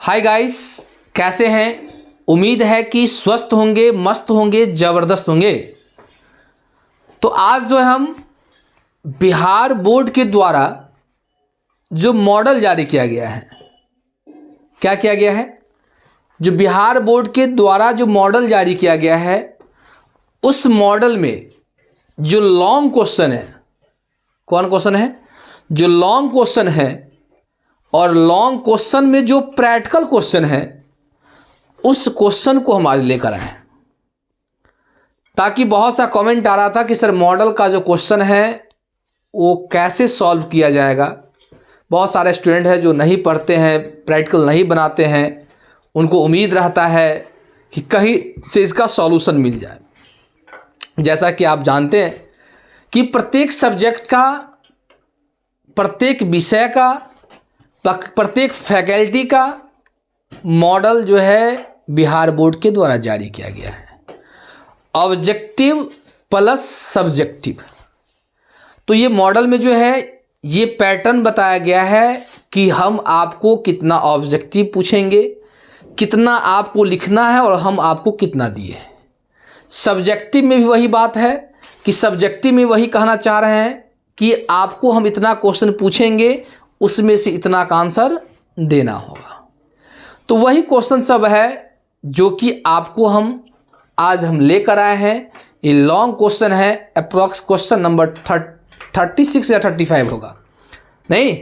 Hi guys, कैसे हैं? उम्मीद है कि स्वस्थ होंगे, मस्त होंगे, ज़बरदस्त होंगे। तो आज जो है हम बिहार बोर्ड के द्वारा जो मॉडल जारी किया गया है, क्या किया गया है? जो बिहार बोर्ड के द्वारा जो मॉडल जारी किया गया है, उस मॉडल में जो लॉन्ग क्वेश्चन है, कौन क्वेश्चन है? जो लॉन्ग क्वेश्चन है, और लॉन्ग क्वेश्चन में जो प्रैक्टिकल क्वेश्चन है, उस क्वेश्चन को हम आज लेकर आए। ताकि बहुत सा कमेंट आ रहा था कि सर मॉडल का जो क्वेश्चन है वो कैसे सॉल्व किया जाएगा। बहुत सारे स्टूडेंट हैं जो नहीं पढ़ते हैं, प्रैक्टिकल नहीं बनाते हैं, उनको उम्मीद रहता है कि कहीं से इसका सॉल्यूशन मिल जाए। जैसा कि आप जानते हैं कि प्रत्येक सब्जेक्ट का, प्रत्येक विषय का, प्रत्येक फैकल्टी का मॉडल जो है बिहार बोर्ड के द्वारा जारी किया गया है, ऑब्जेक्टिव प्लस सब्जेक्टिव। तो ये मॉडल में जो है ये पैटर्न बताया गया है कि हम आपको कितना ऑब्जेक्टिव पूछेंगे, कितना आपको लिखना है और हम आपको कितना दिए हैं। सब्जेक्टिव में भी वही बात है कि सब्जेक्टिव में वही कहना चाह रहे हैं कि आपको हम इतना क्वेश्चन पूछेंगे, उसमें से इतना का आंसर देना होगा। तो वही क्वेश्चन सब है जो कि आपको आज हम लेकर आए हैं। ये लॉन्ग क्वेश्चन है, अप्रॉक्स क्वेश्चन नंबर 36 या 35 होगा, नहीं?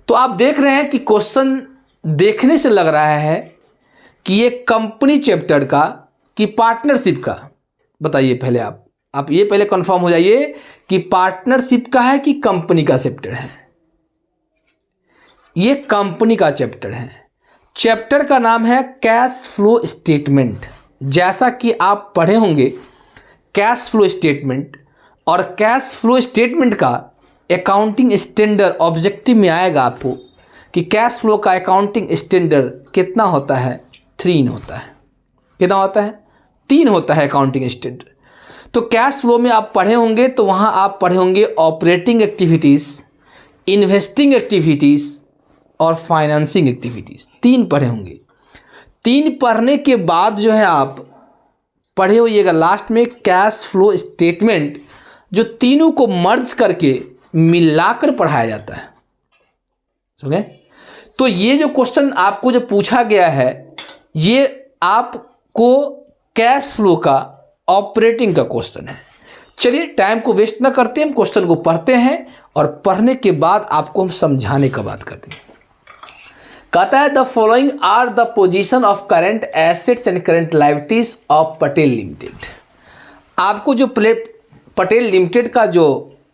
तो आप देख रहे हैं कि क्वेश्चन देखने से लग रहा है कि ये कंपनी चैप्टर का कि पार्टनरशिप का। बताइए पहले आप ये पहले कंफर्म हो जाइए कि पार्टनरशिप का है कि कंपनी का चैप्टर है। ये कंपनी का चैप्टर है। चैप्टर का नाम है कैश फ्लो स्टेटमेंट। जैसा कि आप पढ़े होंगे कैश फ्लो स्टेटमेंट, और कैश फ्लो स्टेटमेंट का अकाउंटिंग स्टैंडर्ड ऑब्जेक्टिव में आएगा आपको कि कैश फ्लो का अकाउंटिंग स्टैंडर्ड कितना होता है? 3 होता है। कितना होता है? 3 होता है अकाउंटिंग स्टैंडर्ड। तो कैश फ्लो में आप पढ़े होंगे, तो वहाँ आप पढ़े होंगे ऑपरेटिंग एक्टिविटीज़, इन्वेस्टिंग एक्टिविटीज़ और फाइनेंसिंग एक्टिविटीज़। 3 पढ़े होंगे। 3 पढ़ने के बाद जो है आप पढ़े होइएगा लास्ट में कैश फ्लो स्टेटमेंट, जो तीनों को मर्ज करके मिलाकर पढ़ाया जाता है। समझे? तो ये जो क्वेश्चन आपको जो पूछा गया है, ये आपको कैश फ्लो का ऑपरेटिंग का क्वेश्चन है। चलिए टाइम को वेस्ट ना करते, हम क्वेश्चन को पढ़ते हैं और पढ़ने के बाद आपको हम समझाने का बात करते हैं। कहता है the following are the position of current assets and current liabilities of Patel limited. आपको जो पटेल लिमिटेड का जो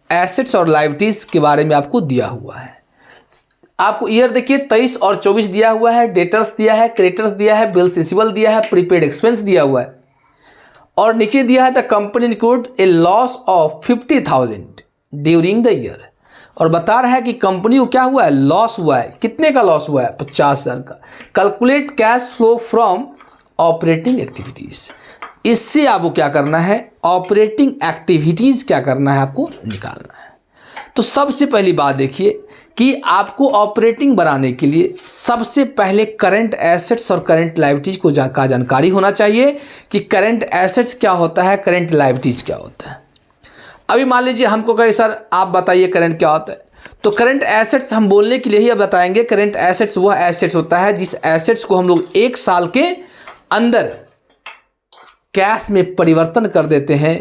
एसेट्स और लायबिलिटीज के बारे में आपको दिया हुआ है। आपको ईयर देखिए 23 और 24 दिया हुआ है, डेटर्स दिया है, क्रेडिटर्स दिया है, बिल्स रिसीवेबल दिया है, प्रीपेड एक्सपेंस दिया हुआ है, और नीचे दिया है the company include A loss of 50,000 during the year. और बता रहा है कि कंपनी को क्या हुआ है? लॉस हुआ है। कितने का लॉस हुआ है? 50,000 का। Calculate cash flow from operating activities. इससे आपको क्या करना है? ऑपरेटिंग एक्टिविटीज क्या करना है? आपको निकालना है। तो सबसे पहली बात देखिए कि आपको ऑपरेटिंग बनाने के लिए सबसे पहले करंट एसेट्स और करंट लायबिलिटीज को का जानकारी होना चाहिए कि करंट एसेट्स क्या होता है, करंट लायबिलिटीज क्या होता है। अभी मान लीजिए हमको कहे सर आप बताइए करंट क्या होता है, तो करंट एसेट्स हम बोलने के लिए ही अब बताएंगे। करंट एसेट्स वह एसेट्स होता है जिस एसेट्स को हम लोग 1 साल के अंदर कैश में परिवर्तन कर देते हैं,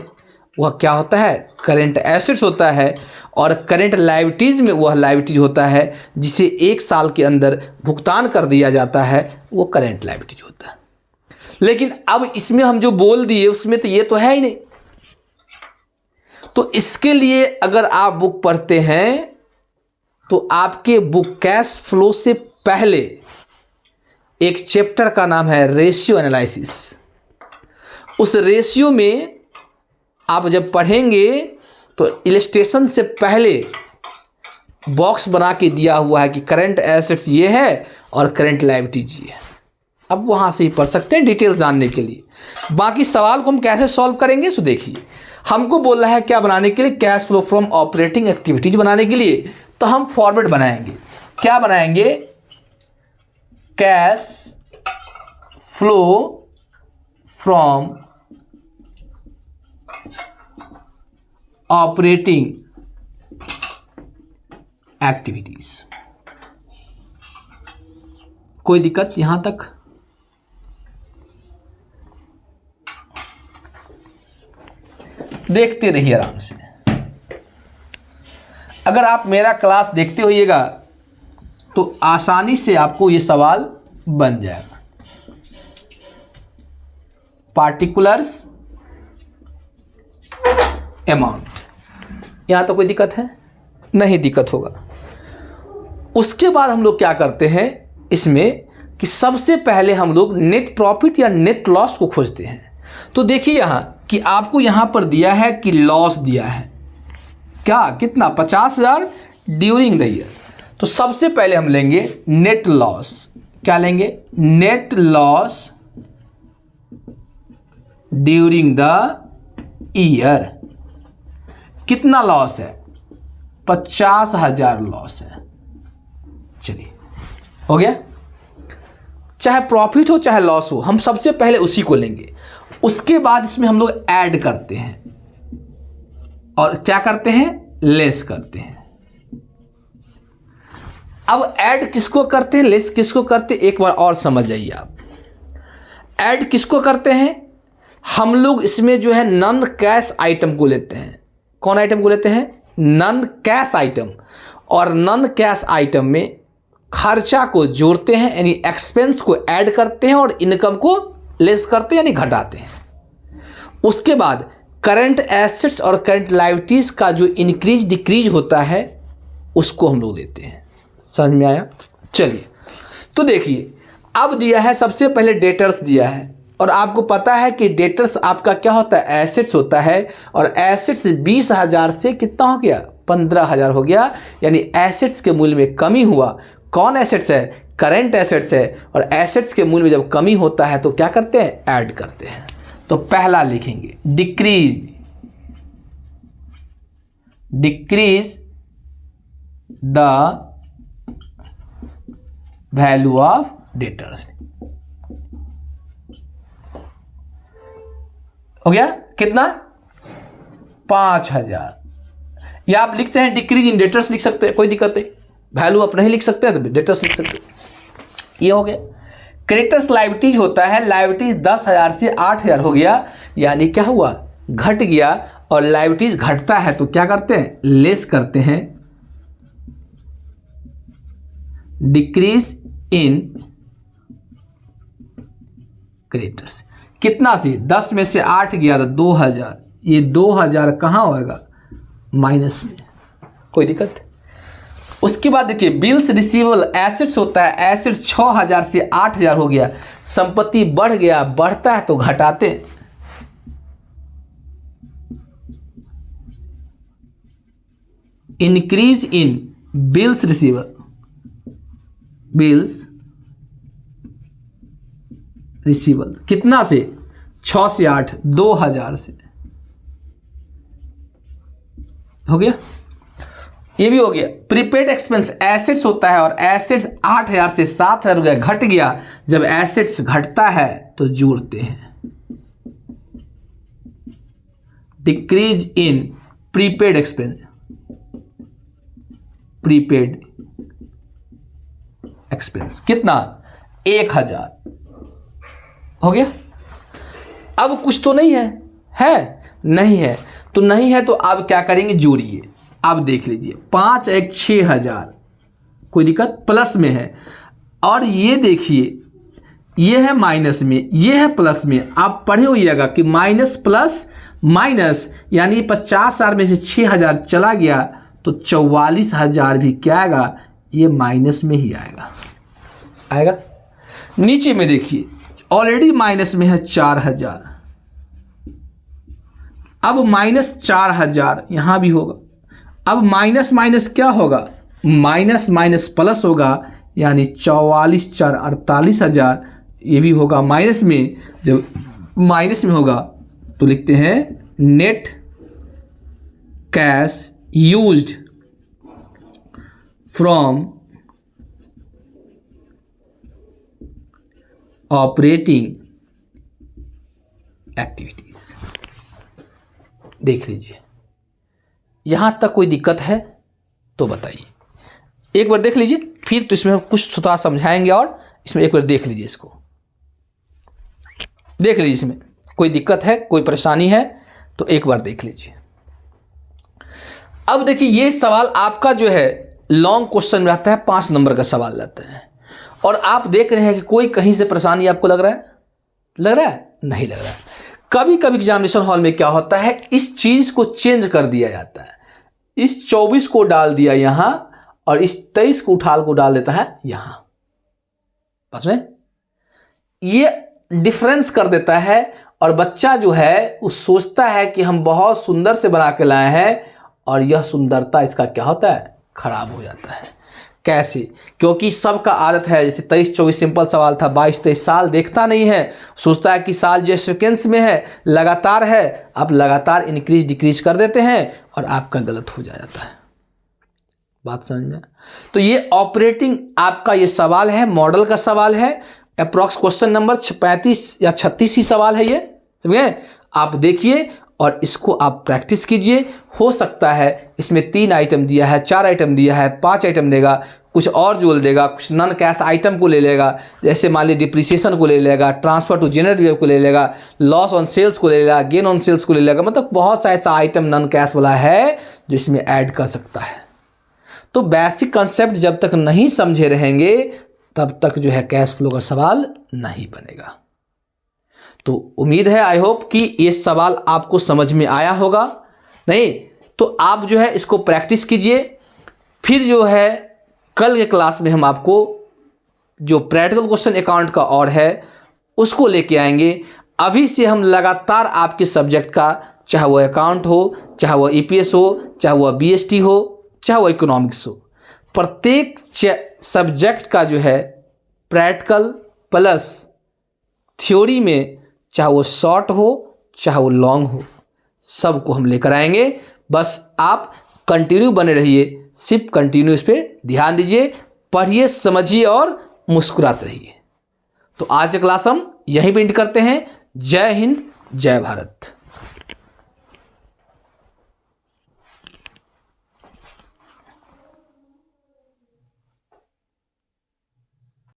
वह क्या होता है? करंट एसेट्स होता है। और करंट लायबिलिटीज में वह लायबिलिटीज होता है जिसे 1 साल के अंदर भुगतान कर दिया जाता है, वो करंट लायबिलिटीज होता है। लेकिन अब इसमें हम जो बोल दिए उसमें तो ये तो है ही नहीं। तो इसके लिए अगर आप बुक पढ़ते हैं तो आपके बुक कैश फ्लो से पहले एक चैप्टर का नाम है रेशियो एनालिसिस। उस रेशियो में आप जब पढ़ेंगे तो इलस्ट्रेशन से पहले बॉक्स बना के दिया हुआ है कि करंट एसेट्स ये है और करंट लायबिलिटीज ये है। अब वहाँ से ही पढ़ सकते हैं डिटेल्स जानने के लिए। बाकी सवाल को हम कैसे सॉल्व करेंगे सो देखिए। हमको बोल रहा है क्या बनाने के लिए? Cash flow from operating activities बनाने के लिए। तो हम फॉर्मेट बनाएंगे। क्या बनाएंगे? Cash flow from operating activities. कोई दिक्कत यहां तक? देखते रहिए आराम से। अगर आप मेरा क्लास देखते होइएगा तो आसानी से आपको ये सवाल बन जाएगा। पार्टिकुलर्स अमाउंट, यहां तो कोई दिक्कत है नहीं? दिक्कत होगा। उसके बाद हम लोग क्या करते हैं इसमें कि सबसे पहले हम लोग नेट प्रॉफिट या नेट लॉस को खोजते हैं। तो देखिए यहां कि आपको यहां पर दिया है कि लॉस दिया है क्या, कितना, 50,000 ड्यूरिंग द ईयर। तो सबसे पहले हम लेंगे नेट लॉस। क्या लेंगे? Net loss during the year. कितना लॉस है? 50,000 लॉस है। चलिए हो गया। चाहे प्रॉफिट हो चाहे लॉस हो, हम सबसे पहले उसी को लेंगे। उसके बाद इसमें हम लोग ऐड करते हैं और क्या करते हैं? लेस करते हैं। अब ऐड किसको करते हैं, लेस किसको करते हैं, एक बार और समझ जाइए आप। ऐड किसको करते हैं? हम लोग इसमें जो है नॉन कैश आइटम को लेते हैं। कौन आइटम को लेते हैं? Non cash item. और नॉन कैश आइटम में खर्चा को जोड़ते हैं, यानी एक्सपेंस को ऐड करते हैं और इनकम को लेस करते हैं यानी घटाते हैं। उसके बाद करंट एसेट्स और करंट लायबिलिटीज का जो इंक्रीज डिक्रीज होता है उसको हम लोग देते हैं। समझ में आया? चलिए तो देखिए, अब दिया है सबसे पहले डेटर्स दिया है, और आपको पता है कि डेटर्स आपका क्या होता है? एसेट्स होता है। और एसेट्स 20,000 से कितना हो गया? 15,000 हो गया। यानी एसेट्स के मूल्य में कमी हुआ। कौन एसेट्स है? करंट एसेट्स है। और एसेट्स के मूल्य में जब कमी होता है तो क्या करते हैं? ऐड करते हैं। तो पहला लिखेंगे decrease the value of debtors. हो गया कितना? 5,000। या आप लिखते हैं डिक्रीज इन डेटर्स लिख सकते हैं, कोई दिक्कत नहीं। वैल्यू आप नहीं लिख सकते हैं तो डेटर्स लिख सकते हैं। ये हो गया। क्रेडिटर्स लायबिलिटीज होता है, लायबिलिटीज 10,000 से 8,000 हो गया, यानी क्या हुआ? घट गया। और लायबिलिटीज घटता है तो क्या करते हैं? लेस करते हैं। Decrease in creditors. कितना से? 10 में से 8 गया तो 2,000। ये 2,000 कहाँ होएगा? माइनस में। कोई दिक्कत? उसके बाद देखिए बिल्स रिसीवेबल एसेट्स होता है। एसेट्स 6,000 से 8,000 हो गया। संपत्ति बढ़ गया, बढ़ता है तो घटाते हैं। Increase in bills receivable, bills receivable कितना से? 6 से 8, 2,000 से। हो गया? ये भी हो गया। प्रीपेड एक्सपेंस एसेट्स होता है और एसेट्स 8,000 से 7,000 हो गया, घट गया। जब एसेट्स घटता है तो जोड़ते हैं। Decrease in prepaid expense, prepaid expense कितना? 1,000। हो गया? अब कुछ तो नहीं है, है नहीं है तो नहीं है तो अब क्या करेंगे? जोड़िए। अब देख लीजिए 5 1 6,000, कोई दिक्कत? प्लस में है। और ये देखिए ये है माइनस में, ये है प्लस में। आप पढ़े होइएगा कि माइनस प्लस माइनस, यानी 50,000 में से 6,000 चला गया तो 44,000 भी क्या आएगा? ये माइनस में ही आएगा। आएगा? नीचे में देखिए ऑलरेडी माइनस में है 4,000। अब माइनस 4,000 यहां भी होगा। अब माइनस माइनस क्या होगा? माइनस माइनस प्लस होगा, यानी 44 4 48,000। ये भी होगा माइनस में। जब माइनस में होगा तो लिखते हैं net cash used from operating activities. देख लीजिए, यहां तक कोई दिक्कत है तो बताइए, एक बार देख लीजिए, फिर तो इसमें हम कुछ थोड़ा समझाएंगे और इसमें एक बार देख लीजिए, इसको देख लीजिए, इसमें कोई दिक्कत है, कोई परेशानी है तो एक बार देख लीजिए। अब देखिए, ये सवाल आपका जो है लॉन्ग क्वेश्चन में आता है, 5 नंबर का सवाल रहता है, और आप देख रहे हैं कि कोई कहीं से परेशानी आपको लग रहा है? नहीं लग रहा है। कभी कभी एग्जामिनेशन हॉल में क्या होता है, इस चीज को चेंज कर दिया जाता है, इस 24 को डाल दिया यहां और इस 23 को उठाल को डाल देता है यहां, बस में ये डिफरेंस कर देता है, और बच्चा जो है वो सोचता है कि हम बहुत सुंदर से बना के लाए हैं, और यह सुंदरता इसका क्या होता है, खराब हो जाता है। कैसे? क्योंकि सबका आदत है, जैसे 23-24 सिंपल सवाल था, 22-23 साल देखता नहीं है, सोचता है कि साल जो सेकेंड्स में है, लगातार है, आप लगातार इंक्रीज डिक्रीज कर देते हैं और आपका गलत हो जाता है। बात समझ में? तो ये ऑपरेटिंग आपका ये सवाल है, मॉडल का सवाल है, अप्रॉक्स क्वेश्चन नंबर 35 या 36 ही सवाल है ये, समझे? आप देखिए और इसको आप प्रैक्टिस कीजिए। हो सकता है इसमें 3 आइटम दिया है, 4 आइटम दिया है, 5 आइटम देगा, कुछ और जोड़ देगा, कुछ नॉन कैश आइटम को ले लेगा, जैसे मान लीजिए डिप्रिसिएशन को ले लेगा, ट्रांसफर टू जनरल रिजर्व को ले लेगा, लॉस ऑन सेल्स को ले लेगा, गेन ऑन सेल्स को ले लेगा, मतलब बहुत सा ऐसा आइटम नॉन कैश वाला है जो इसमें ऐड कर सकता है। तो बेसिक कंसेप्ट जब तक नहीं समझे रहेंगे तब तक जो है कैश फ्लो का सवाल नहीं बनेगा। तो उम्मीद है, आई होप कि ये सवाल आपको समझ में आया होगा। नहीं तो आप जो है इसको प्रैक्टिस कीजिए, फिर जो है कल के क्लास में हम आपको जो प्रैक्टिकल क्वेश्चन अकाउंट का और है उसको लेके आएंगे। अभी से हम लगातार आपके सब्जेक्ट का, चाहे वो अकाउंट हो, चाहे वो ईपीएस हो, चाहे वो बीएसटी हो, चाहे वो इकोनॉमिक्स हो, प्रत्येक सब्जेक्ट का जो है प्रैक्टिकल प्लस थ्योरी में, चाहे वो शॉर्ट हो चाहे वो लॉन्ग हो, सबको हम लेकर आएंगे। बस आप कंटिन्यू बने रहिए, सिर्फ कंटिन्यू इस पे ध्यान दीजिए, पढ़िए, समझिए और मुस्कुराते रहिए। तो आज की क्लास हम यहीं पे एंड करते हैं। जय हिंद, जय भारत।